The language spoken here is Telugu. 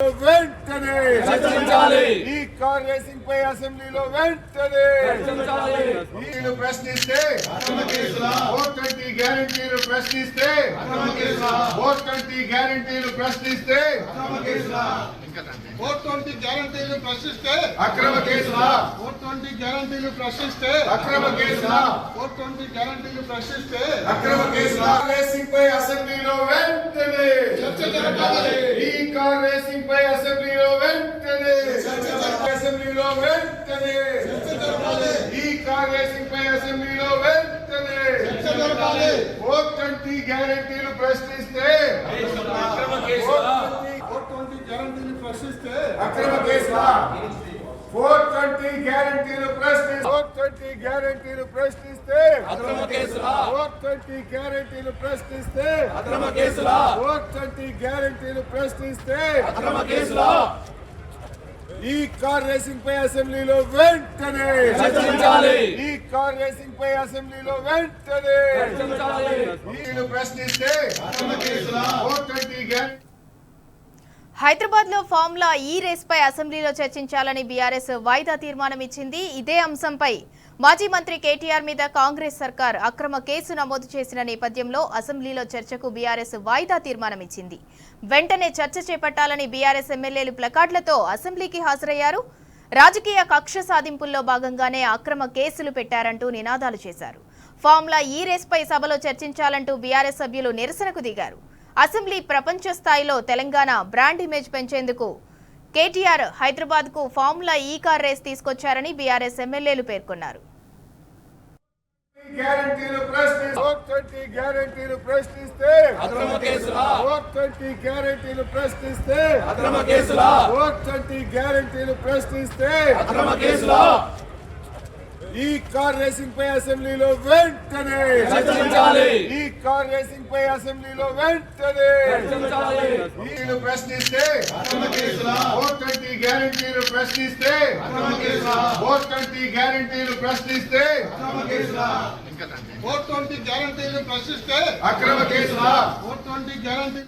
వెంటనే ఈ కార్ రేసింగ్ పై అసెంబ్లీలో వెంటనే ప్రశ్నిస్తే 420 గ్యారెంటీలు ప్రశ్నిస్తే 420 గ్యారెంటీలు ప్రశ్నిస్తే 420 గ్యారెంటీలు ప్రశ్నిస్తే అక్రమ కేసుల 420 గ్యారెంటీలు ప్రశ్నిస్తే అక్రమ కేసుల 420 గ్యారెంటీలు ప్రశ్నిస్తే అక్రమ కేసుల రేసింగ్ పై అసెంబ్లీలో వెంటనే చర్చ జరగాలి. ఈ కార్ రేసింగ్ పై అసెంబ్లీలో వెంటనే అసెంబ్లీలో వెంటనే ఈ కార్ రేసింగ్ పై అసెంబ్లీలో వెంటనే 420 గ్యారెంటీలు ప్రశ్నిస్తే అక్రమ కేసుల 420 గ్యారెంటీలు ప్రశ్నిస్తే అక్రమ కేసుల 420 గ్యారెంటీలు ప్రశ్నిస్తే 420 గ్యారెంటీలు ప్రశ్నిస్తే అక్రమ కేసుల 420 గ్యారెంటీలు ప్రశ్నిస్తే అక్రమ కేసుల 420 గ్యారెంటీలు ప్రశ్నిస్తే అక్రమ కేసుల ఈ కార్ రేసింగ్ పై అసెంబ్లీలో వెంటనే చర్చించాలి. ఈ కార్ రేసింగ్ పై అసెంబ్లీలో వెంటనే వీళ్ళు ప్రశ్నిస్తే 420 గ్యారెంటీ. హైదరాబాద్ లో ఫార్ములా ఈ రేస్ పై అసెంబ్లీలో చర్చించాలని బీఆర్ఎస్ వాయిదా తీర్మానం ఇచ్చింది. ఇదే అంశంపై మాజీ మంత్రి కేటీఆర్ మీద కాంగ్రెస్ సర్కార్ అక్రమ కేసు నమోదు చేసిన నేపథ్యంలో అసెంబ్లీలో చర్చకు బీఆర్ఎస్ వాయిదా తీర్మానం ఇచ్చింది. వెంటనే చర్చ చేపట్టాలని బీఆర్ఎస్ ఎమ్మెల్యేలు ప్లకార్డులతో అసెంబ్లీకి హాజరయ్యారు. రాజకీయ కక్ష సాధింపుల్లో భాగంగానే అక్రమ కేసులు పెట్టారంటూ నినాదాలు చేశారు. ఫార్ములా ఈ రేస్ పై సభలో చర్చించాలంటూ బీఆర్ఎస్ సభ్యులు నిరసనకు దిగారు. అసెంబ్లీ ప్రపంచ స్థాయిలో తెలంగాణ బ్రాండ్ ఇమేజ్ పెంచేందుకు కేటీఆర్ హైదరాబాద్ కు ఫార్ములా ఈ కార్ రేస్ తీసుకొచ్చారని బీఆర్ఎస్ ఎమ్మెల్యేలు పేర్కొన్నారు. గ్యారెంటీలు ప్రశ్నిస్తే 420 గ్యారెంటీలు ప్రశ్నిస్తే అక్రమ కేసుల 420 గ్యారెంటీలు ప్రశ్నిస్తే అక్రమ కేసుల 420 గ్యారెంటీలు ప్రశ్నిస్తే అక్రమ కేసుల ఈ కార్ రేసింగ్ పై అసెంబ్లీలో వెంటనే చర్చించాలి. ఈ కార్ రేసింగ్ పై అసెంబ్లీలో వెంటనే వీళ్ళు ప్రశ్నిస్తే 420 గ్యారెంటీలు ప్రశ్నిస్తే 420 గ్యారెంటీలు ప్రశ్నిస్తే 420 గ్యారెంటీలు ప్రశ్నిస్తే అక్రమ కేసుల 420 గ్యారెంటీ